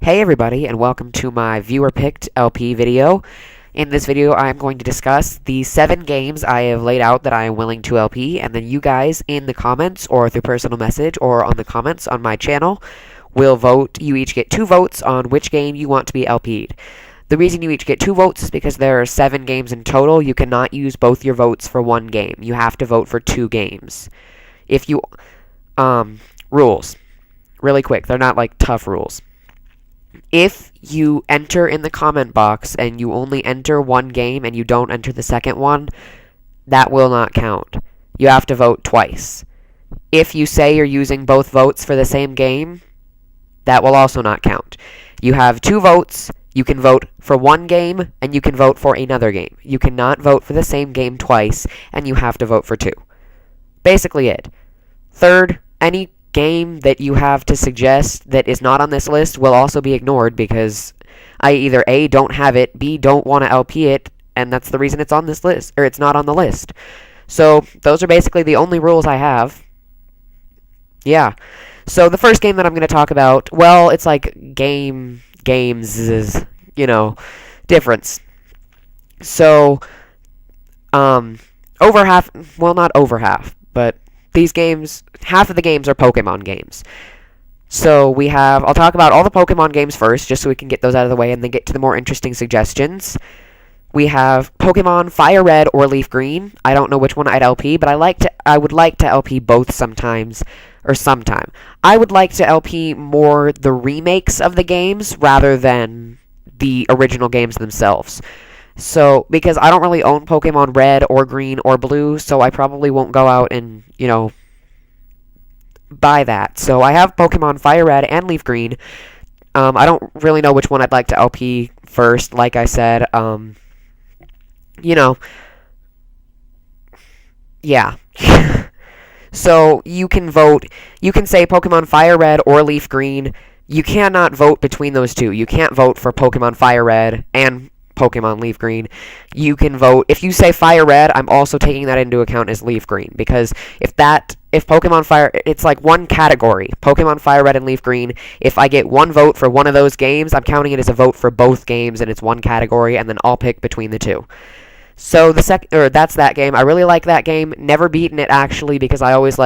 Hey everybody, and welcome to my viewer-picked LP video. In this video, I'm going to discuss the 7 games I have laid out that I am willing to LP, and then you guys in the comments, or through personal message, or on the comments on my channel, will vote. You each get 2 votes on which game you want to be LP'd. The reason you each get 2 votes is because there are 7 games in total. You cannot use both your votes for one game. You have to vote for 2 games. If you, rules. Really quick, they're not like tough rules. If you enter in the comment box and you only enter one game and you don't enter the second one, that will not count. You have to vote twice. If you say you're using both votes for the same game, that will also not count. You have 2 votes. You can vote for one game and you can vote for another game. You cannot vote for the same game twice, and you have to vote for 2. Basically it. Third, any game that you have to suggest that is not on this list will also be ignored because I either A, don't have it, B, don't want to LP it, and that's the reason it's on this list, or it's not on the list. So, those are basically the only rules I have. Yeah. So, the first game that I'm going to talk about, well, it's like games, difference. So, over half, well, not over half, but these games, half of the games are Pokemon games. So I'll talk about all the Pokemon games first, just so we can get those out of the way, and then get to the more interesting suggestions. We have Pokemon Fire Red or Leaf Green. I don't know which one I'd LP, but I would like to LP both sometimes, or sometime. I would like to LP more the remakes of the games, rather than the original games themselves. So, because I don't really own Pokemon Red or Green or Blue, so I probably won't go out and, buy that. So I have Pokemon Fire Red and Leaf Green. I don't really know which one I'd like to LP first, like I said. Yeah. So you can vote, you can say Pokemon Fire Red or Leaf Green. You cannot vote between those two. You can't vote for Pokemon Fire Red and Pokemon Leaf Green. You can vote, if you say Fire Red, I'm also taking that into account as Leaf Green, because if Pokemon Fire, it's like one category, Pokemon Fire Red and Leaf Green. If I get one vote for one of those games, I'm counting it as a vote for both games, and it's one category, and then I'll pick between the two. So that's that game. I really like that game. Never beaten it, actually, because I always,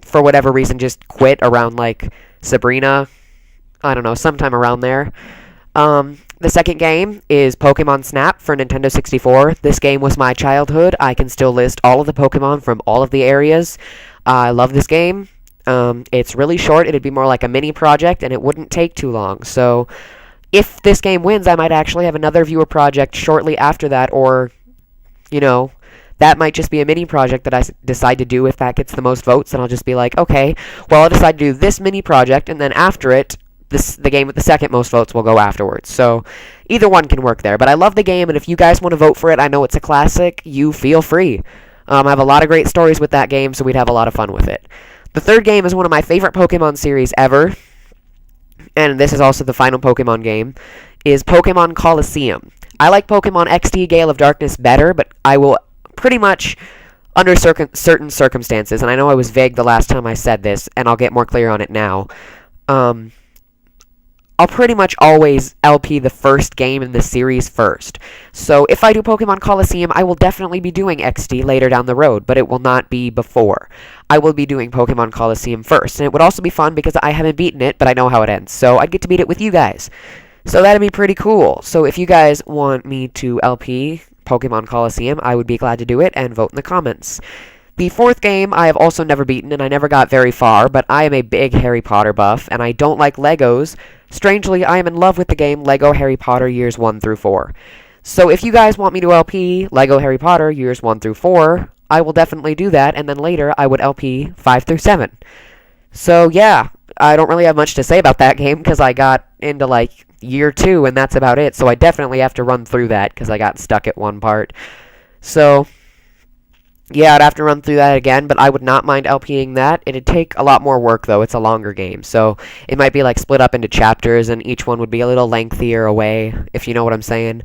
for whatever reason, just quit around, Sabrina. I don't know, sometime around there. The second game is Pokemon Snap for Nintendo 64. This game was my childhood. I can still list all of the Pokemon from all of the areas. I love this game. It's really short. It'd be more like a mini project, and it wouldn't take too long. So, if this game wins, I might actually have another viewer project shortly after that, or, that might just be a mini project that I decide to do. If that gets the most votes, then I'll just be like, okay, well, I'll decide to do this mini project, and then after it, the game with the second most votes will go afterwards. So, either one can work there. But I love the game, and if you guys want to vote for it, I know it's a classic, you feel free. I have a lot of great stories with that game, so we'd have a lot of fun with it. The third game is one of my favorite Pokemon series ever, and this is also the final Pokemon game, is Pokemon Colosseum. I like Pokemon XD Gale of Darkness better, but I will pretty much, under certain circumstances, and I know I was vague the last time I said this, and I'll get more clear on it now, I'll pretty much always LP the first game in the series first. So if I do Pokemon Colosseum, I will definitely be doing XD later down the road, but it will not be before. I will be doing Pokemon Colosseum first, and it would also be fun because I haven't beaten it, but I know how it ends, so I'd get to beat it with you guys. So that'd be pretty cool. So if you guys want me to LP Pokemon Colosseum, I would be glad to do it, and vote in the comments. The fourth game I have also never beaten, and I never got very far, but I am a big Harry Potter buff, and I don't like Legos. Strangely, I am in love with the game Lego Harry Potter Years 1 through 4. So if you guys want me to LP Lego Harry Potter Years 1 through 4, I will definitely do that, and then later I would LP 5 through 7. So yeah, I don't really have much to say about that game, because I got into, Year 2, and that's about it, so I definitely have to run through that, because I got stuck at one part. So yeah, I'd have to run through that again, but I would not mind LPing that. It'd take a lot more work, though. It's a longer game, so it might be, split up into chapters, and each one would be a little lengthier away, if you know what I'm saying.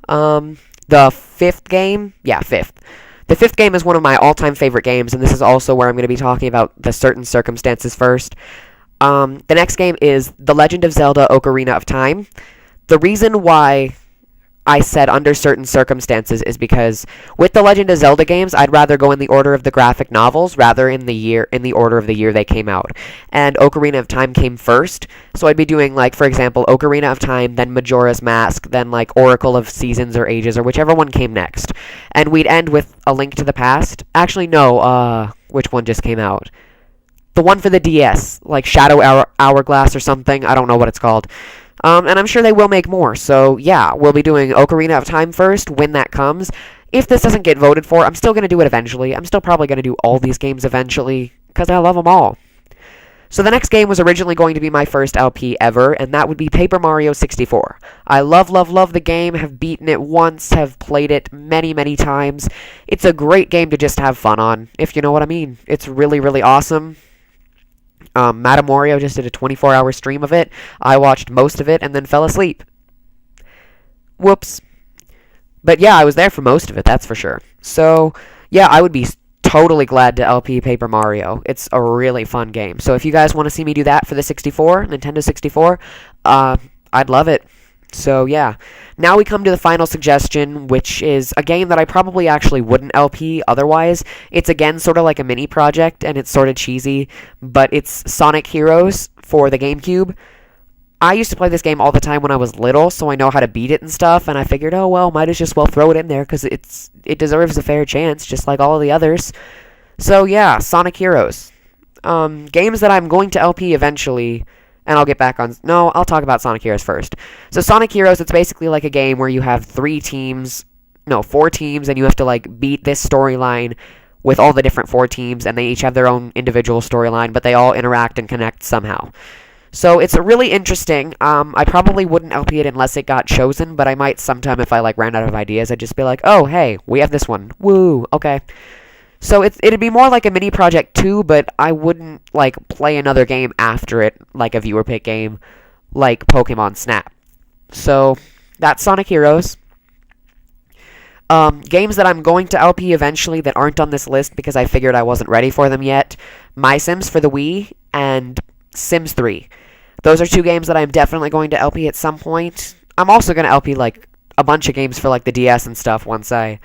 The fifth game? Yeah, fifth. The fifth game is one of my all-time favorite games, and this is also where I'm going to be talking about the certain circumstances first. The next game is The Legend of Zelda Ocarina of Time. The reason why I said under certain circumstances is because with the Legend of Zelda games, I'd rather go in the order of the graphic novels rather in the order of the year they came out. And Ocarina of Time came first, so I'd be doing like, for example, Ocarina of Time, then Majora's Mask, then like Oracle of Seasons or Ages or whichever one came next. And we'd end with A Link to the Past. Actually, no, which one just came out? The one for the DS, like Shadow Hourglass or something. I don't know what it's called. And I'm sure they will make more. So, yeah, we'll be doing Ocarina of Time first when that comes. If this doesn't get voted for, I'm still going to do it eventually. I'm still probably going to do all these games eventually, because I love them all. So the next game was originally going to be my first LP ever, and that would be Paper Mario 64. I love, love, love the game, have beaten it once, have played it many, many times. It's a great game to just have fun on, if you know what I mean. It's really, really awesome. Madame Wario just did a 24-hour stream of it. I watched most of it and then fell asleep. Whoops. But yeah, I was there for most of it, that's for sure. So, yeah, I would be totally glad to LP Paper Mario. It's a really fun game. So if you guys want to see me do that for the Nintendo 64, I'd love it. So, yeah. Now we come to the final suggestion, which is a game that I probably actually wouldn't LP otherwise. It's, again, sort of like a mini project, and it's sort of cheesy, but it's Sonic Heroes for the GameCube. I used to play this game all the time when I was little, so I know how to beat it and stuff, and I figured, oh, well, might as just well throw it in there, because it deserves a fair chance, just like all of the others. So, yeah, Sonic Heroes. Games that I'm going to LP eventually... And I'll get back on... No, I'll talk about Sonic Heroes first. So Sonic Heroes, it's basically like a game where you have 4 teams, and you have to, like, beat this storyline with all the different 4 teams, and they each have their own individual storyline, but they all interact and connect somehow. So it's really interesting. I probably wouldn't LP it unless it got chosen, but I might sometime if I, like, ran out of ideas, I'd just be like, oh, hey, we have this one. Woo, okay. So it'd be more like a mini project too, but I wouldn't like play another game after it, like a viewer pick game, like Pokemon Snap. So that's Sonic Heroes. Games that I'm going to LP eventually that aren't on this list because I figured I wasn't ready for them yet. My Sims for the Wii and Sims 3. Those are 2 games that I'm definitely going to LP at some point. I'm also going to LP like a bunch of games for like the DS and stuff once I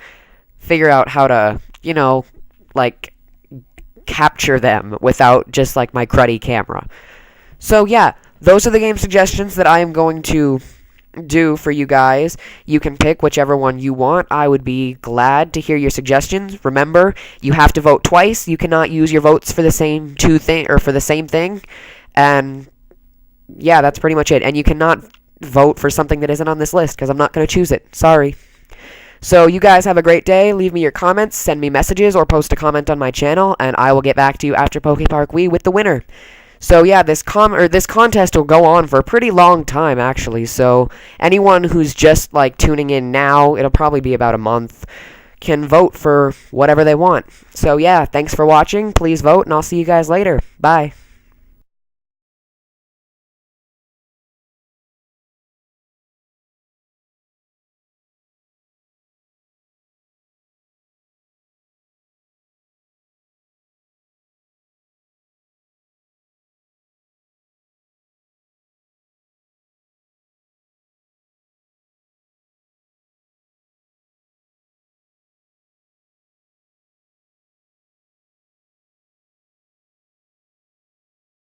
figure out how to, like, capture them without just, like, my cruddy camera. So, yeah, those are the game suggestions that I am going to do for you guys. You can pick whichever one you want. I would be glad to hear your suggestions. Remember, you have to vote twice. You cannot use your votes for the same for the same thing. And, yeah, that's pretty much it. And you cannot vote for something that isn't on this list, because I'm not going to choose it. Sorry. So you guys have a great day. Leave me your comments, send me messages, or post a comment on my channel, and I will get back to you after PokePark Wii with the winner. So yeah, this contest will go on for a pretty long time, actually. So anyone who's just like tuning in now, it'll probably be about a month, can vote for whatever they want. So yeah, thanks for watching. Please vote, and I'll see you guys later. Bye.